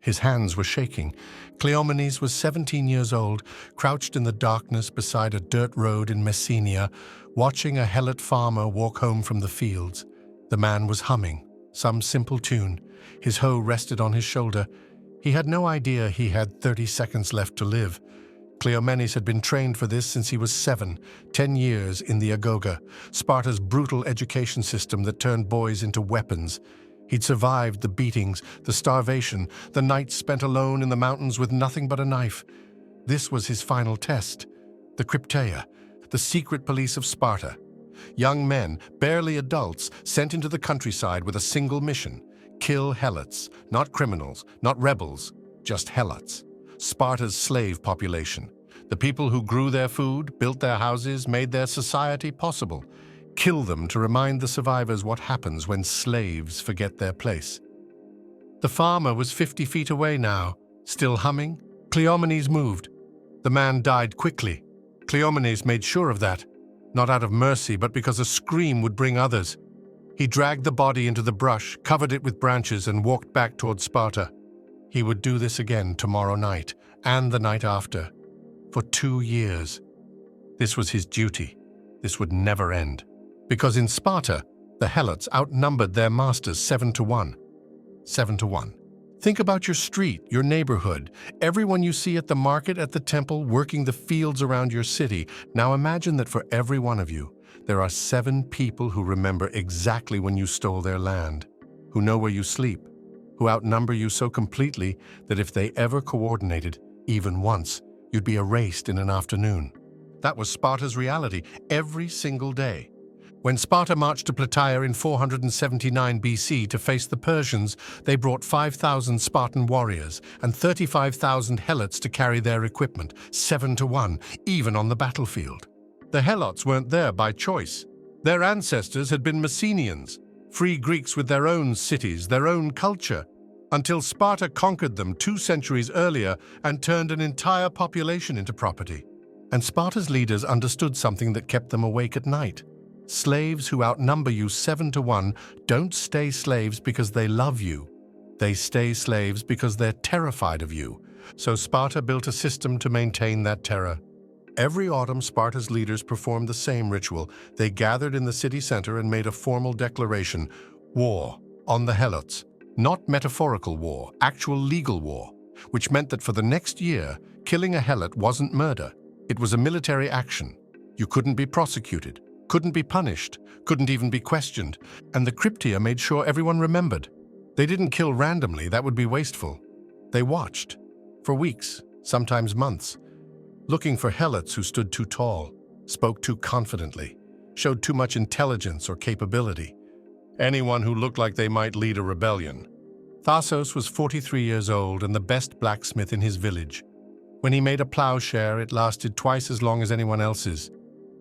His hands were shaking. Cleomenes was 17 years old, crouched in the darkness beside a dirt road in Messenia, watching a helot farmer walk home from the fields. The man was humming some simple tune. His hoe rested on his shoulder. He had no idea he had 30 seconds left to live. Cleomenes had been trained for this since he was 7, 10 years in the agoge, Sparta's brutal education system that turned boys into weapons. He'd survived the beatings, the starvation, the nights spent alone in the mountains with nothing but a knife. This was his final test. The Krypteia, the secret police of Sparta. Young men, barely adults, sent into the countryside with a single mission: kill helots, not criminals, not rebels, just helots. Sparta's slave population, the people who grew their food, built their houses, made their society possible. Kill them to remind the survivors what happens when slaves forget their place. The farmer was 50 feet away now, still humming. Cleomenes moved. The man died quickly. Cleomenes made sure of that, not out of mercy, but because a scream would bring others. He dragged the body into the brush, covered it with branches, and walked back toward Sparta. He would do this again tomorrow night, and the night after, for 2 years. This was his duty. This would never end. Because in Sparta, the helots outnumbered their masters 7 to 1. 7 to 1. Think about your street, your neighborhood, everyone you see at the market, at the temple, working the fields around your city. Now imagine that for every one of you, there are 7 people who remember exactly when you stole their land, who know where you sleep, who outnumber you so completely that if they ever coordinated, even once, you'd be erased in an afternoon. That was Sparta's reality every single day. When Sparta marched to Plataea in 479 BC to face the Persians, they brought 5,000 Spartan warriors and 35,000 helots to carry their equipment, 7 to 1, even on the battlefield. The helots weren't there by choice. Their ancestors had been Messenians, free Greeks with their own cities, their own culture, until Sparta conquered them 2 centuries earlier and turned an entire population into property. And Sparta's leaders understood something that kept them awake at night. Slaves who outnumber you 7 to 1 don't stay slaves because they love you. They stay slaves because they're terrified of you. So Sparta built a system to maintain that terror. Every autumn, Sparta's leaders performed the same ritual. They gathered in the city center and made a formal declaration: war on the helots. Not metaphorical war, actual legal war, which meant that for the next year, killing a helot wasn't murder. It was a military action. You couldn't be prosecuted, couldn't be punished, couldn't even be questioned, and the Cryptia made sure everyone remembered. They didn't kill randomly, that would be wasteful. They watched, for weeks, sometimes months, looking for helots who stood too tall, spoke too confidently, showed too much intelligence or capability. Anyone who looked like they might lead a rebellion. Thasos was 43 years old and the best blacksmith in his village. When he made a plowshare, it lasted twice as long as anyone else's.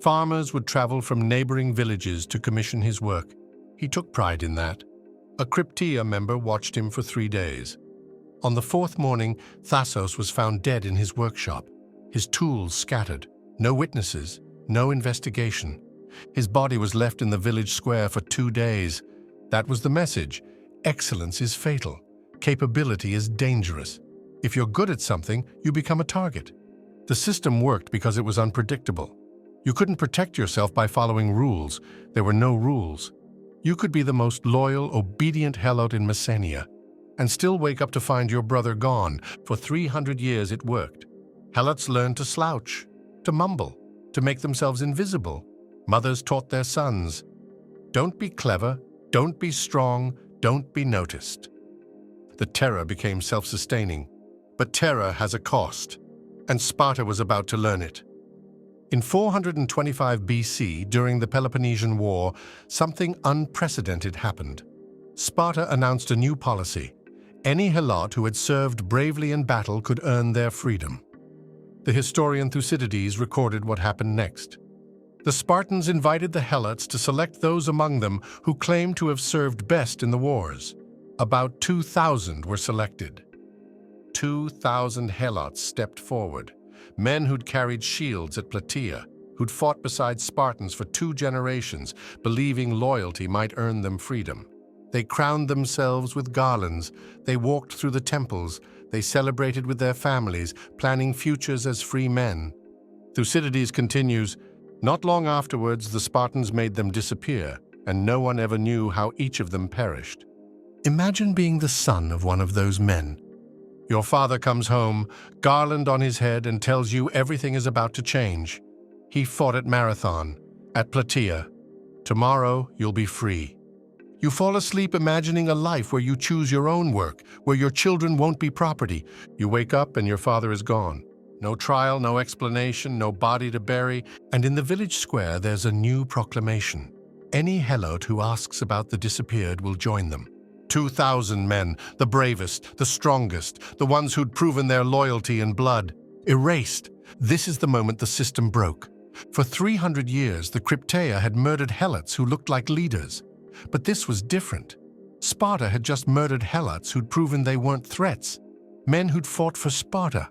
Farmers would travel from neighboring villages to commission his work. He took pride in that. A Crypteia member watched him for 3 days. On the 4th morning, Thasos was found dead in his workshop, his tools scattered, no witnesses, no investigation. His body was left in the village square for 2 days. That was the message. Excellence is fatal. Capability is dangerous. If you're good at something, you become a target. The system worked because it was unpredictable. You couldn't protect yourself by following rules. There were no rules. You could be the most loyal, obedient helot in Messenia and still wake up to find your brother gone. For 300 years it worked. Helots learned to slouch, to mumble, to make themselves invisible. Mothers taught their sons, don't be clever, don't be strong, don't be noticed. The terror became self-sustaining. But terror has a cost, and Sparta was about to learn it. In 425 BC, during the Peloponnesian War, something unprecedented happened. Sparta announced a new policy. Any helot who had served bravely in battle could earn their freedom. The historian Thucydides recorded what happened next. The Spartans invited the helots to select those among them who claimed to have served best in the wars. About 2,000 were selected. 2,000 helots stepped forward, men who'd carried shields at Plataea, who'd fought beside Spartans for 2 generations, believing loyalty might earn them freedom. They crowned themselves with garlands. They walked through the temples. They celebrated with their families, planning futures as free men. Thucydides continues, "Not long afterwards, the Spartans made them disappear, and no one ever knew how each of them perished." Imagine being the son of one of those men. Your father comes home, garland on his head, and tells you everything is about to change. He fought at Marathon, at Plataea. Tomorrow, you'll be free. You fall asleep imagining a life where you choose your own work, where your children won't be property. You wake up and your father is gone. No trial, no explanation, no body to bury, and in the village square there's a new proclamation. Any helot who asks about the disappeared will join them. 2,000 men, the bravest, the strongest, the ones who'd proven their loyalty and blood, erased. This is the moment the system broke. For 300 years, the Krypteia had murdered helots who looked like leaders. But this was different. Sparta had just murdered helots who'd proven they weren't threats. Men who'd fought for Sparta.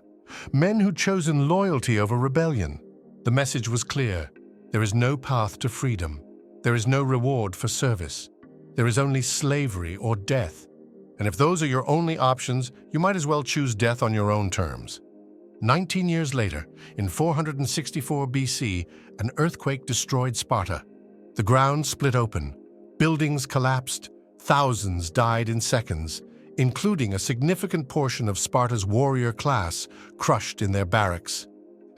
Men who'd chosen loyalty over rebellion. The message was clear. There is no path to freedom. There is no reward for service. There is only slavery or death. And if those are your only options, you might as well choose death on your own terms. 19 years later, in 464 BC, an earthquake destroyed Sparta. The ground split open. Buildings collapsed. Thousands died in seconds, including a significant portion of Sparta's warrior class crushed in their barracks.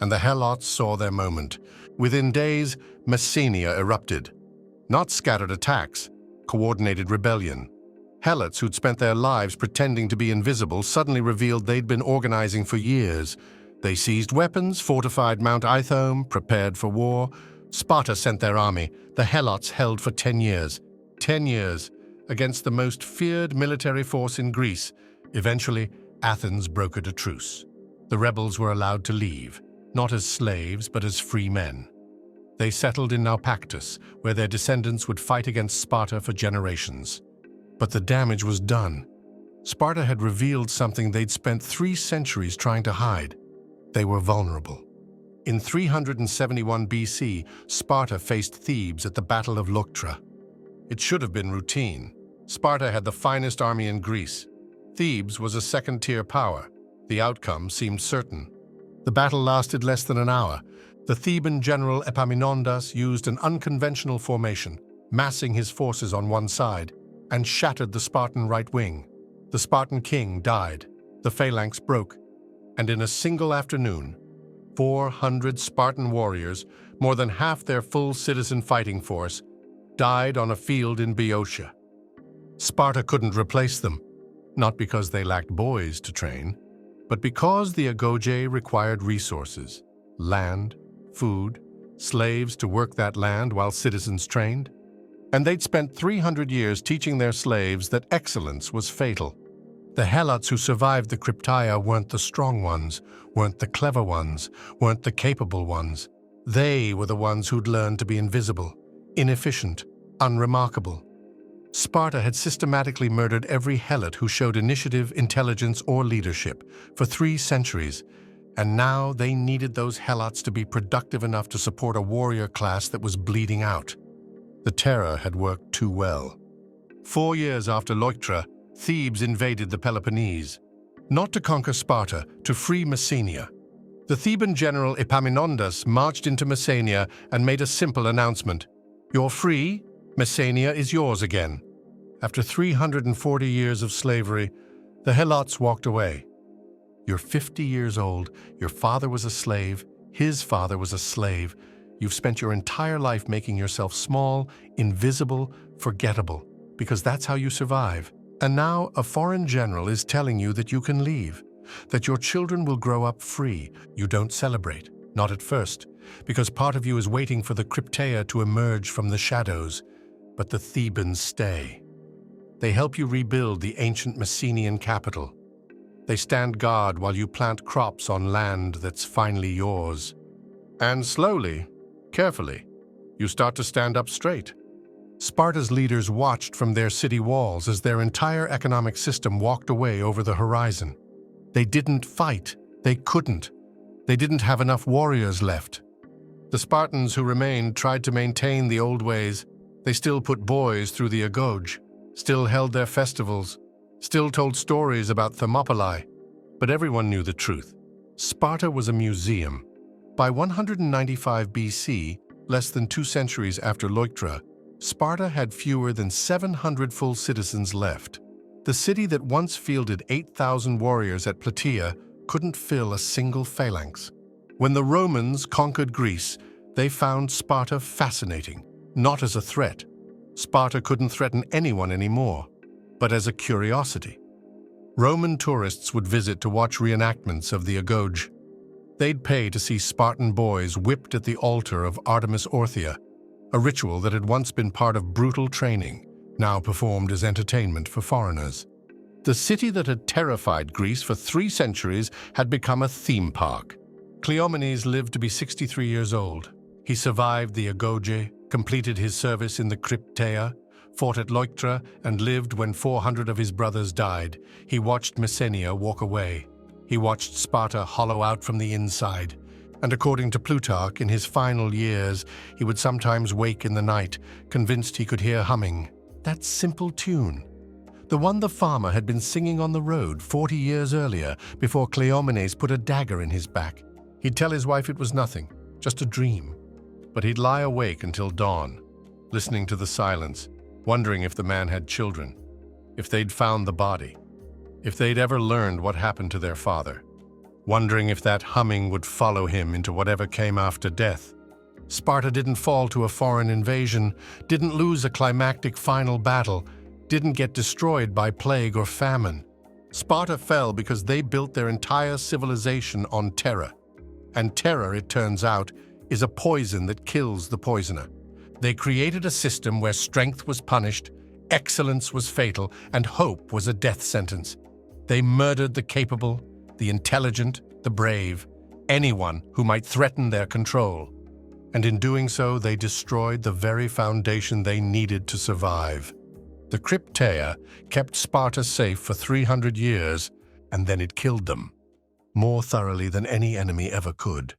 And the helots saw their moment. Within days, Messenia erupted. Not scattered attacks, coordinated rebellion. Helots who'd spent their lives pretending to be invisible suddenly revealed they'd been organizing for years. They seized weapons, fortified Mount Ithome, prepared for war. Sparta sent their army. The helots held for 10 years. 10 years against the most feared military force in Greece. Eventually, Athens brokered a truce. The rebels were allowed to leave, not as slaves, but as free men. They settled in Naupactus, where their descendants would fight against Sparta for generations. But the damage was done. Sparta had revealed something they'd spent 3 centuries trying to hide. They were vulnerable. In 371 BC, Sparta faced Thebes at the Battle of Leuctra. It should have been routine. Sparta had the finest army in Greece. Thebes was a second-tier power. The outcome seemed certain. The battle lasted less than an hour. The Theban general Epaminondas used an unconventional formation, massing his forces on one side, and shattered the Spartan right wing. The Spartan king died. The phalanx broke. And in a single afternoon, 400 Spartan warriors, more than half their full citizen fighting force, died on a field in Boeotia. Sparta couldn't replace them, not because they lacked boys to train, but because the agoge required resources, land, food, slaves to work that land while citizens trained. And they'd spent 300 years teaching their slaves that excellence was fatal. The helots who survived the Krypteia weren't the strong ones, weren't the clever ones, weren't the capable ones. They were the ones who'd learned to be invisible, inefficient, unremarkable. Sparta had systematically murdered every helot who showed initiative, intelligence, or leadership for 3 centuries, and now they needed those helots to be productive enough to support a warrior class that was bleeding out. The terror had worked too well. 4 years after Leuctra, Thebes invaded the Peloponnese, not to conquer Sparta, to free Messenia. The Theban general Epaminondas marched into Messenia and made a simple announcement. "You're free, Messenia is yours again." After 340 years of slavery, the helots walked away. You're 50 years old, your father was a slave, his father was a slave. You've spent your entire life making yourself small, invisible, forgettable, because that's how you survive. And now a foreign general is telling you that you can leave, that your children will grow up free. You don't celebrate, not at first, because part of you is waiting for the Krypteia to emerge from the shadows, but the Thebans stay. They help you rebuild the ancient Messenian capital. They stand guard while you plant crops on land that's finally yours. And slowly, carefully, you start to stand up straight. Sparta's leaders watched from their city walls as their entire economic system walked away over the horizon. They didn't fight. They couldn't. They didn't have enough warriors left. The Spartans who remained tried to maintain the old ways. They still put boys through the agoge. still held their festivals, still told stories about Thermopylae. But everyone knew the truth. Sparta was a museum. By 195 BC, less than 2 centuries after Leuctra, Sparta had fewer than 700 full citizens left. The city that once fielded 8,000 warriors at Plataea couldn't fill a single phalanx. When the Romans conquered Greece, they found Sparta fascinating, not as a threat. Sparta couldn't threaten anyone anymore, but as a curiosity. Roman tourists would visit to watch reenactments of the agoge. They'd pay to see Spartan boys whipped at the altar of Artemis Orthia, a ritual that had once been part of brutal training, now performed as entertainment for foreigners. The city that had terrified Greece for 3 centuries had become a theme park. Cleomenes lived to be 63 years old. He survived the agoge, completed his service in the Krypteia, fought at Leuctra, and lived when 400 of his brothers died. He watched Messenia walk away. He watched Sparta hollow out from the inside. And according to Plutarch, in his final years, he would sometimes wake in the night, convinced he could hear humming that simple tune, the one the farmer had been singing on the road 40 years earlier, before Cleomenes put a dagger in his back. He'd tell his wife it was nothing, just a dream. But he'd lie awake until dawn, listening to the silence, wondering if the man had children, if they'd found the body, if they'd ever learned what happened to their father, wondering if that humming would follow him into whatever came after death. Sparta didn't fall to a foreign invasion, didn't lose a climactic final battle, didn't get destroyed by plague or famine. Sparta fell because they built their entire civilization on terror. And terror, it turns out, is a poison that kills the poisoner. They created a system where strength was punished, excellence was fatal, and hope was a death sentence. They murdered the capable, the intelligent, the brave, anyone who might threaten their control. And in doing so, they destroyed the very foundation they needed to survive. The Krypteia kept Sparta safe for 300 years, and then it killed them, more thoroughly than any enemy ever could.